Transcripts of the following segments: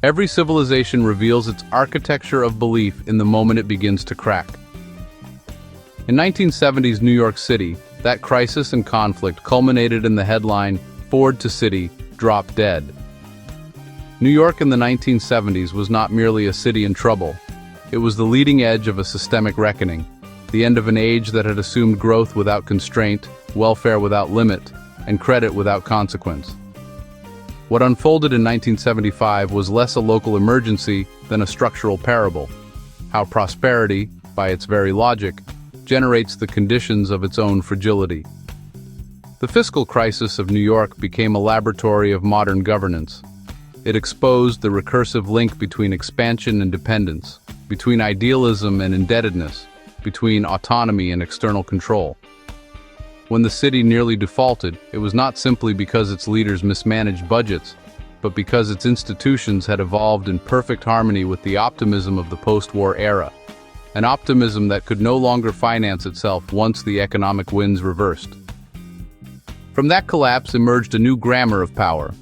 Every civilization reveals its architecture of belief in the moment it begins to crack. In 1970s New York City, that crisis and conflict culminated in the headline, "Ford to City, Drop Dead." New York in the 1970s was not merely a city in trouble. It was the leading edge of a systemic reckoning, the end of an age that had assumed growth without constraint, welfare without limit, and credit without consequence. What unfolded in 1975 was less a local emergency than a structural parable. How prosperity, by its very logic, generates the conditions of its own fragility. The fiscal crisis of New York became a laboratory of modern governance. It exposed the recursive link between expansion and dependence, between idealism and indebtedness, between autonomy and external control. When the city nearly defaulted, it was not simply because its leaders mismanaged budgets, but because its institutions had evolved in perfect harmony with the optimism of the post-war era, an optimism that could no longer finance itself once the economic winds reversed. From that collapse emerged a new grammar of power.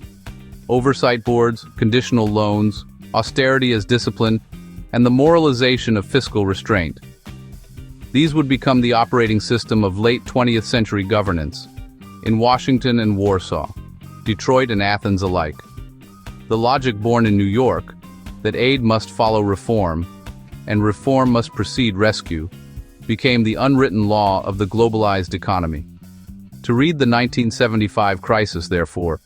Oversight boards, conditional loans, austerity as discipline, and the moralization of fiscal restraint. These would become the operating system of late 20th century governance, in Washington and Warsaw, Detroit and Athens alike. The logic born in New York, that aid must follow reform, and reform must precede rescue, became the unwritten law of the globalized economy. To read the 1975 crisis, therefore,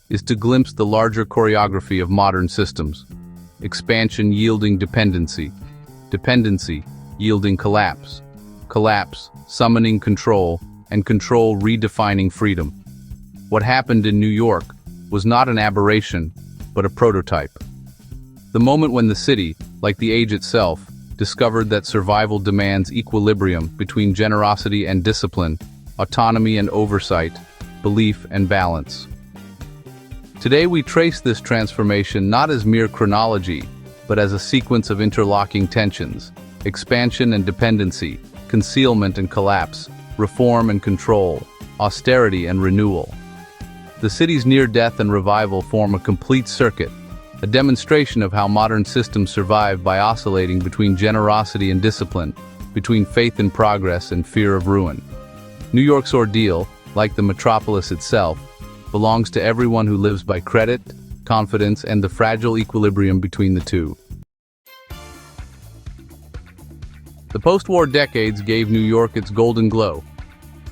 is to glimpse the larger choreography of modern systems. Expansion yielding dependency, dependency yielding collapse, collapse summoning control, and control redefining freedom. What happened in New York was not an aberration, but a prototype. The moment when the city, like the age itself, discovered that survival demands equilibrium between generosity and discipline, autonomy and oversight, belief and balance. Today we trace this transformation not as mere chronology, but as a sequence of interlocking tensions, expansion and dependency, concealment and collapse, reform and control, austerity and renewal. The city's near death and revival form a complete circuit, a demonstration of how modern systems survive by oscillating between generosity and discipline, between faith in progress and fear of ruin. New York's ordeal, like the metropolis itself, belongs to everyone who lives by credit, confidence, and the fragile equilibrium between the two. The post-war decades gave New York its golden glow.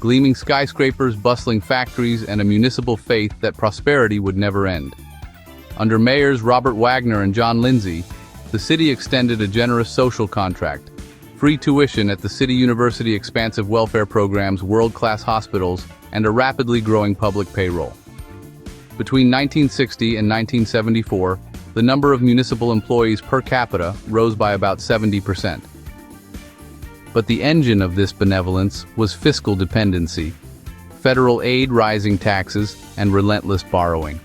Gleaming skyscrapers, bustling factories, and a municipal faith that prosperity would never end. Under mayors Robert Wagner and John Lindsay, the city extended a generous social contract. Free tuition at the city university, expansive welfare programs, world-class hospitals, and a rapidly growing public payroll. Between 1960 and 1974, the number of municipal employees per capita rose by about 70%. But the engine of this benevolence was fiscal dependency, federal aid, rising taxes, and relentless borrowing.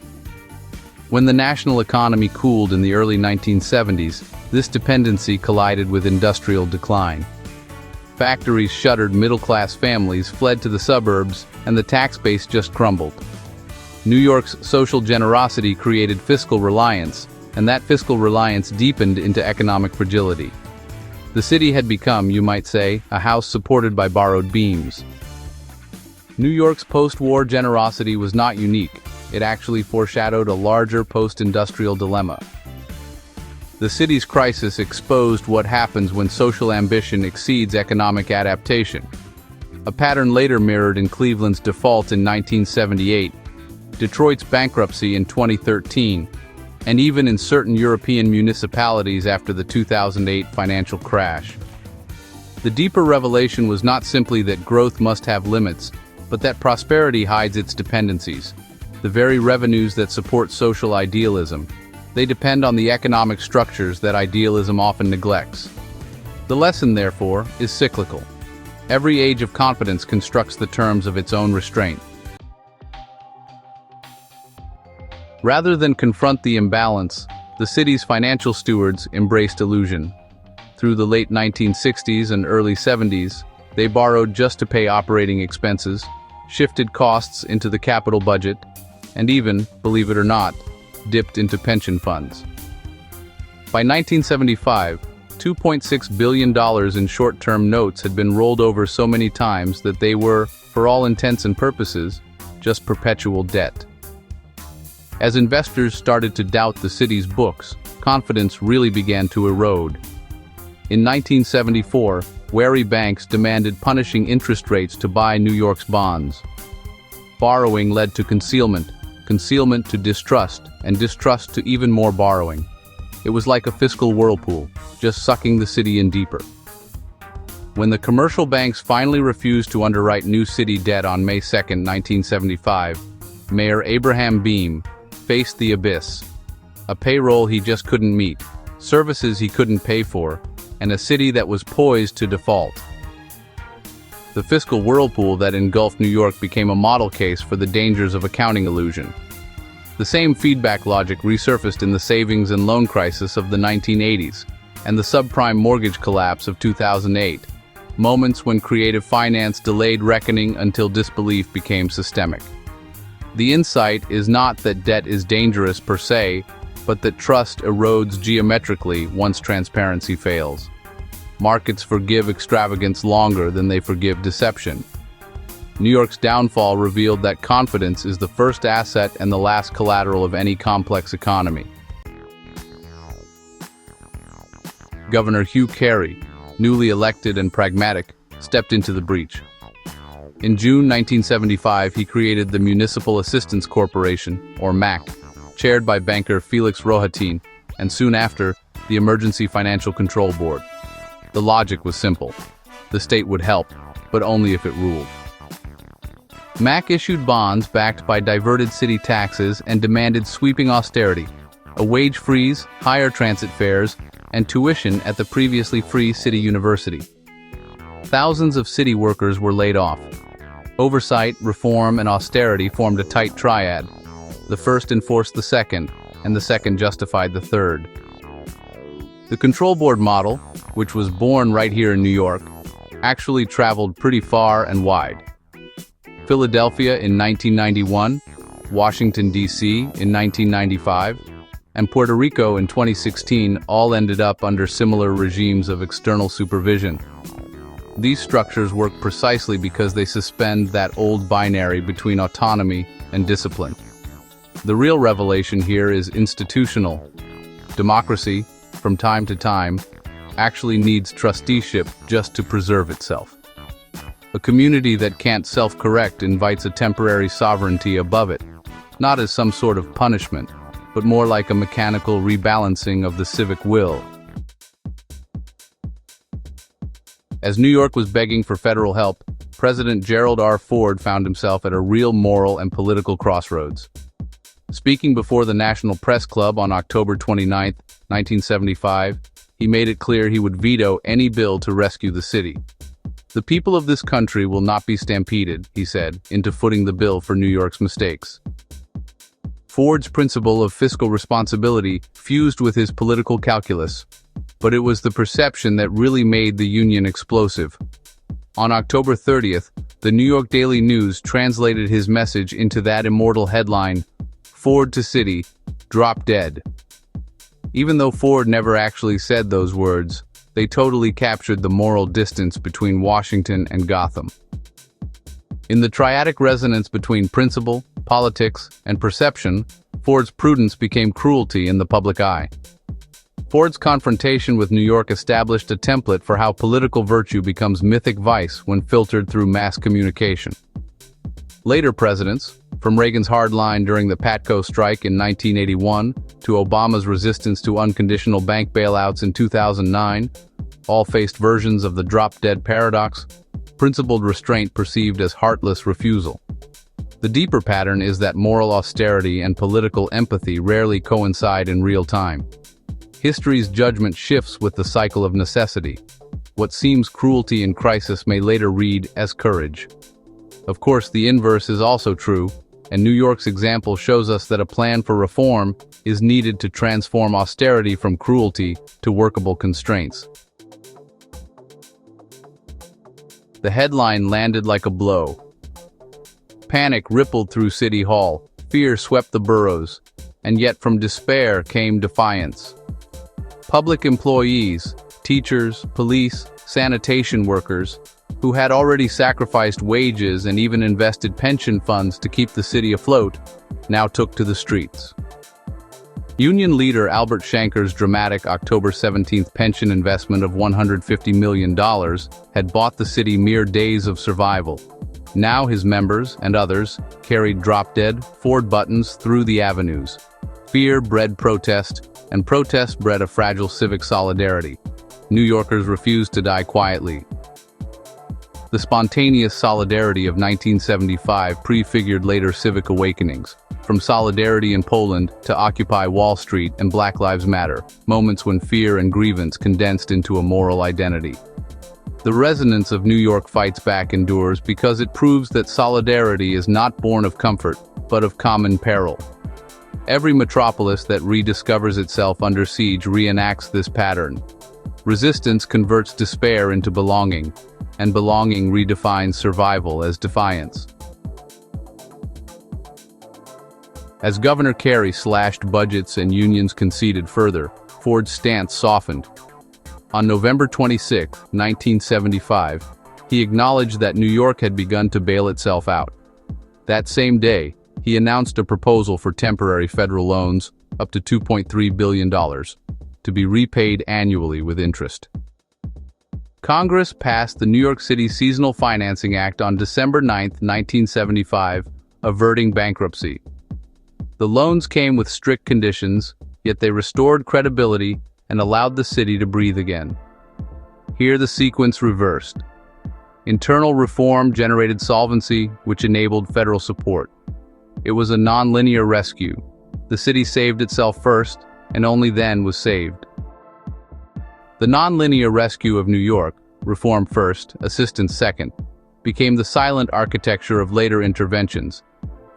When the national economy cooled in the early 1970s, this dependency collided with industrial decline. Factories shuttered, middle-class families fled to the suburbs, and the tax base just crumbled. New York's social generosity created fiscal reliance, and that fiscal reliance deepened into economic fragility. The city had become, you might say, a house supported by borrowed beams. New York's post-war generosity was not unique. It actually foreshadowed a larger post-industrial dilemma. The city's crisis exposed what happens when social ambition exceeds economic adaptation. A pattern later mirrored in Cleveland's default in 1978, Detroit's bankruptcy in 2013, and even in certain European municipalities after the 2008 financial crash. The deeper revelation was not simply that growth must have limits, but that prosperity hides its dependencies, the very revenues that support social idealism. They depend on the economic structures that idealism often neglects. The lesson, therefore, is cyclical. Every age of confidence constructs the terms of its own restraint. Rather than confront the imbalance, the city's financial stewards embraced illusion. Through the late 1960s and early 70s, they borrowed just to pay operating expenses, shifted costs into the capital budget, and even, believe it or not, dipped into pension funds. By 1975, $2.6 billion in short-term notes had been rolled over so many times that they were, for all intents and purposes, just perpetual debt. As investors started to doubt the city's books, confidence really began to erode. In 1974, wary banks demanded punishing interest rates to buy New York's bonds. Borrowing led to concealment, concealment to distrust, and distrust to even more borrowing. It was like a fiscal whirlpool, just sucking the city in deeper. When the commercial banks finally refused to underwrite new city debt on May 2, 1975, Mayor Abraham Beame faced the abyss. A payroll he just couldn't meet, services he couldn't pay for, and a city that was poised to default. The fiscal whirlpool that engulfed New York became a model case for the dangers of accounting illusion. The same feedback logic resurfaced in the savings and loan crisis of the 1980s and the subprime mortgage collapse of 2008, moments when creative finance delayed reckoning until disbelief became systemic. The insight is not that debt is dangerous per se, but that trust erodes geometrically once transparency fails. Markets forgive extravagance longer than they forgive deception. New York's downfall revealed that confidence is the first asset and the last collateral of any complex economy. Governor Hugh Carey, newly elected and pragmatic, stepped into the breach. In June 1975, he created the Municipal Assistance Corporation, or MAC, chaired by banker Felix Rohatyn, and soon after, the Emergency Financial Control Board. The logic was simple. The state would help, but only if it ruled. MAC issued bonds backed by diverted city taxes and demanded sweeping austerity, a wage freeze, higher transit fares, and tuition at the previously free city university. Thousands of city workers were laid off. Oversight, reform, and austerity formed a tight triad. The first enforced the second, and the second justified the third. The control board model, which was born right here in New York, actually traveled pretty far and wide. Philadelphia in 1991, Washington, D.C. in 1995, and Puerto Rico in 2016 all ended up under similar regimes of external supervision. These structures work precisely because they suspend that old binary between autonomy and discipline. The real revelation here is institutional. Democracy, from time to time, actually needs trusteeship just to preserve itself. A community that can't self-correct invites a temporary sovereignty above it, not as some sort of punishment, but more like a mechanical rebalancing of the civic will. As New York was begging for federal help, President Gerald R. Ford found himself at a real moral and political crossroads. Speaking before the National Press Club on October 29, 1975, he made it clear he would veto any bill to rescue the city. "The people of this country will not be stampeded," he said, into footing the bill for New York's mistakes. Ford's principle of fiscal responsibility fused with his political calculus, but it was the perception that really made the union explosive. On October 30th, the New York Daily News translated his message into that immortal headline, "Ford to City, Drop Dead." Even though Ford never actually said those words, they totally captured the moral distance between Washington and Gotham. In the triadic resonance between principle, politics, and perception, Ford's prudence became cruelty in the public eye. Ford's confrontation with New York established a template for how political virtue becomes mythic vice when filtered through mass communication. Later presidents, from Reagan's hardline during the Patco strike in 1981 to Obama's resistance to unconditional bank bailouts in 2009, all faced versions of the drop-dead paradox, principled restraint perceived as heartless refusal. The deeper pattern is that moral austerity and political empathy rarely coincide in real time. History's judgment shifts with the cycle of necessity. What seems cruelty in crisis may later read as courage. Of course, the inverse is also true, and New York's example shows us that a plan for reform is needed to transform austerity from cruelty to workable constraints. The headline landed like a blow. Panic rippled through City Hall, fear swept the boroughs, and yet from despair came defiance. Public employees, teachers, police, sanitation workers, who had already sacrificed wages and even invested pension funds to keep the city afloat, now took to the streets. Union leader Albert Shanker's dramatic October 17th pension investment of $150 million had bought the city mere days of survival. Now his members and others carried drop-dead Ford buttons through the avenues. Fear bred protest, and protest bred a fragile civic solidarity. New Yorkers refused to die quietly. The spontaneous solidarity of 1975 prefigured later civic awakenings, from solidarity in Poland to Occupy Wall Street and Black Lives Matter, moments when fear and grievance condensed into a moral identity. The resonance of New York Fights Back endures because it proves that solidarity is not born of comfort, but of common peril. Every metropolis that rediscovers itself under siege reenacts this pattern. Resistance converts despair into belonging, and belonging redefines survival as defiance. As Governor Carey slashed budgets and unions conceded further, Ford's stance softened. On November 26, 1975, he acknowledged that New York had begun to bail itself out. That same day, he announced a proposal for temporary federal loans, up to $2.3 billion, to be repaid annually with interest. Congress passed the New York City Seasonal Financing Act on December 9, 1975, averting bankruptcy. The loans came with strict conditions, yet they restored credibility and allowed the city to breathe again. Here the sequence reversed. Internal reform generated solvency, which enabled federal support. It was a non-linear rescue. The city saved itself first, and only then was saved. The non-linear rescue of New York, reform first, assistance second, became the silent architecture of later interventions,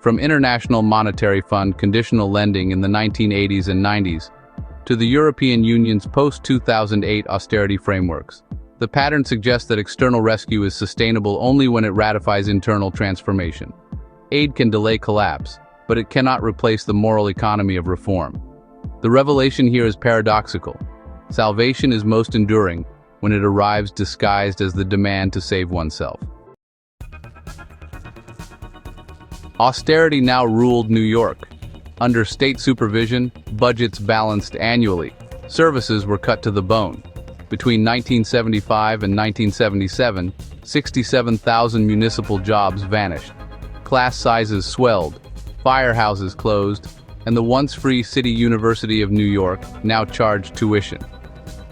from International Monetary Fund conditional lending in the 1980s and 90s, to the European Union's post-2008 austerity frameworks. The pattern suggests that external rescue is sustainable only when it ratifies internal transformation. Aid can delay collapse, but it cannot replace the moral economy of reform. The revelation here is paradoxical. Salvation is most enduring when it arrives disguised as the demand to save oneself. Austerity now ruled New York. Under state supervision, budgets balanced annually. Services were cut to the bone. Between 1975 and 1977, 67,000 municipal jobs vanished. Class sizes swelled, firehouses closed, and the once free City University of New York now charged tuition.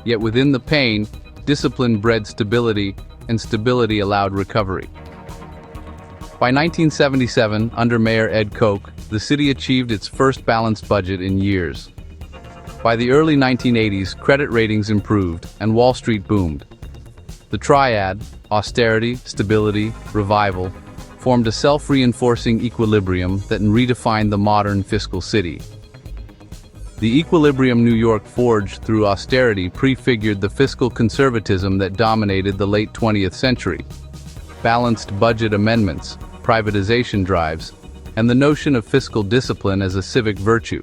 Yet within the pain, discipline bred stability, and stability allowed recovery. By 1977, under Mayor Ed Koch, the city achieved its first balanced budget in years. By the early 1980s, credit ratings improved, and Wall Street boomed. The triad, austerity, stability, revival, formed a self-reinforcing equilibrium that redefined the modern fiscal city. The equilibrium New York forged through austerity prefigured the fiscal conservatism that dominated the late 20th century. Balanced budget amendments, privatization drives, and the notion of fiscal discipline as a civic virtue.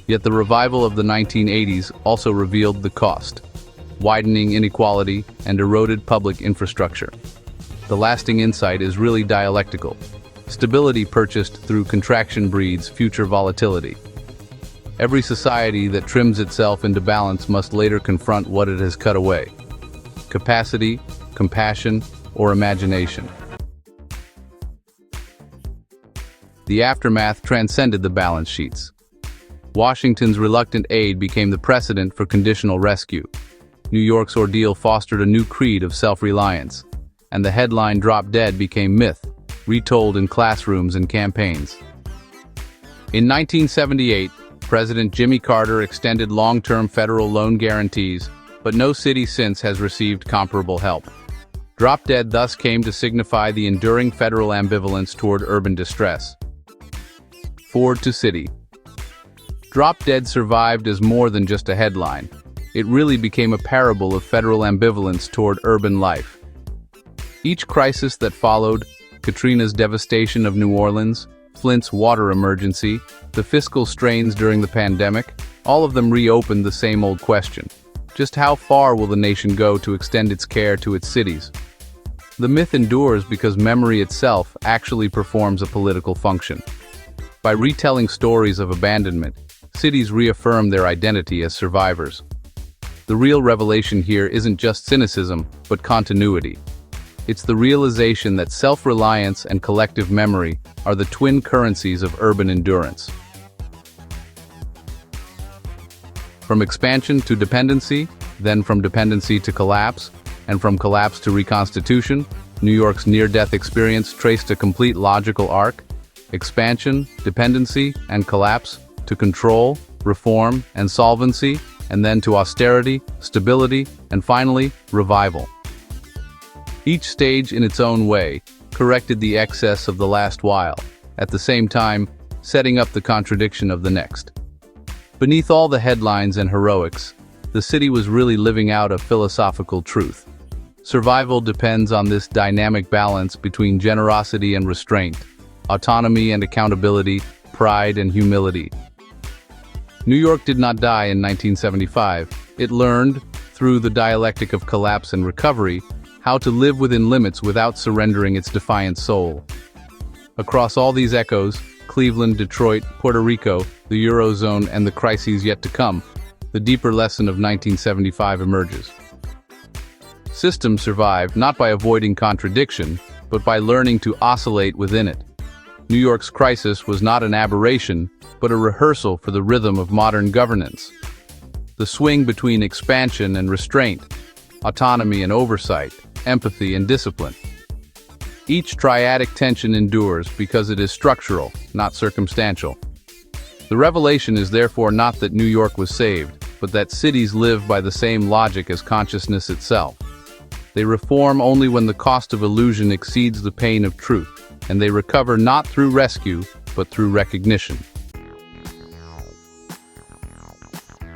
Yet the revival of the 1980s also revealed the cost: widening inequality and eroded public infrastructure. The lasting insight is really dialectical. Stability purchased through contraction breeds future volatility. Every society that trims itself into balance must later confront what it has cut away: capacity, compassion, or imagination. The aftermath transcended the balance sheets. Washington's reluctant aid became the precedent for conditional rescue. New York's ordeal fostered a new creed of self-reliance, and the headline "Drop Dead" became myth, retold in classrooms and campaigns. In 1978, President Jimmy Carter extended long-term federal loan guarantees, but no city since has received comparable help. Drop Dead thus came to signify the enduring federal ambivalence toward urban distress. Ford to City. Drop Dead survived as more than just a headline. It really became a parable of federal ambivalence toward urban life. Each crisis that followed, Katrina's devastation of New Orleans, Flint's water emergency, the fiscal strains during the pandemic, all of them reopened the same old question: Just how far will the nation go to extend its care to its cities? The myth endures because memory itself actually performs a political function. By retelling stories of abandonment, cities reaffirm their identity as survivors. The real revelation here isn't just cynicism, but continuity. It's the realization that self-reliance and collective memory are the twin currencies of urban endurance. From expansion to dependency, then from dependency to collapse, and from collapse to reconstitution, New York's near-death experience traced a complete logical arc: expansion, dependency, and collapse, to control, reform, and solvency, and then to austerity, stability, and finally, revival. Each stage in its own way corrected the excess of the last while, at the same time setting up the contradiction of the next. Beneath all the headlines and heroics, the city was really living out a philosophical truth. Survival depends on this dynamic balance between generosity and restraint, autonomy and accountability, pride and humility. New York did not die in 1975. It learned, through the dialectic of collapse and recovery, how to live within limits without surrendering its defiant soul. Across all these echoes, Cleveland, Detroit, Puerto Rico, the Eurozone, and the crises yet to come, the deeper lesson of 1975 emerges. Systems survive not by avoiding contradiction, but by learning to oscillate within it. New York's crisis was not an aberration, but a rehearsal for the rhythm of modern governance. The swing between expansion and restraint, autonomy and oversight, empathy and discipline. Each triadic tension endures because it is structural, not circumstantial. The revelation is therefore not that New York was saved, but that cities live by the same logic as consciousness itself. They reform only when the cost of illusion exceeds the pain of truth, and they recover not through rescue, but through recognition.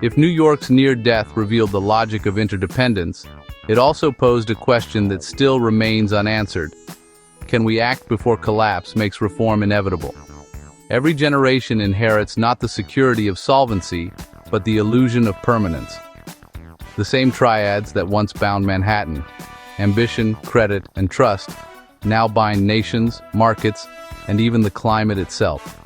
If New York's near death revealed the logic of interdependence, it also posed a question that still remains unanswered. Can we act before collapse makes reform inevitable? Every generation inherits not the security of solvency, but the illusion of permanence. The same triads that once bound Manhattan, ambition, credit, and trust, now bind nations, markets, and even the climate itself.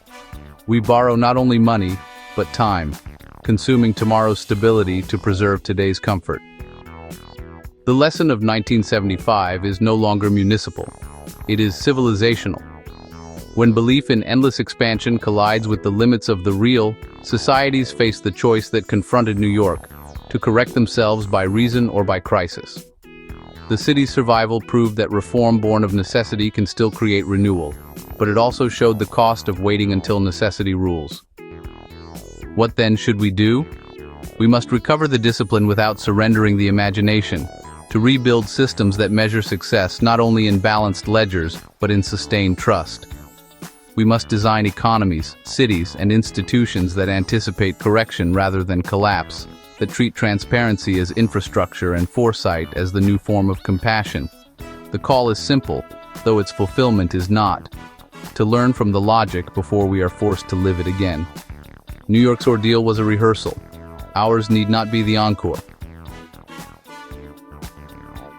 We borrow not only money, but time, consuming tomorrow's stability to preserve today's comfort. The lesson of 1975 is no longer municipal. It is civilizational. When belief in endless expansion collides with the limits of the real, societies face the choice that confronted New York: to correct themselves by reason or by crisis. The city's survival proved that reform born of necessity can still create renewal, but it also showed the cost of waiting until necessity rules. What then should we do? We must recover the discipline without surrendering the imagination, to rebuild systems that measure success not only in balanced ledgers, but in sustained trust. We must design economies, cities, and institutions that anticipate correction rather than collapse, that treat transparency as infrastructure and foresight as the new form of compassion. The call is simple, though its fulfillment is not: to learn from the logic before we are forced to live it again. New York's ordeal was a rehearsal. Ours need not be the encore.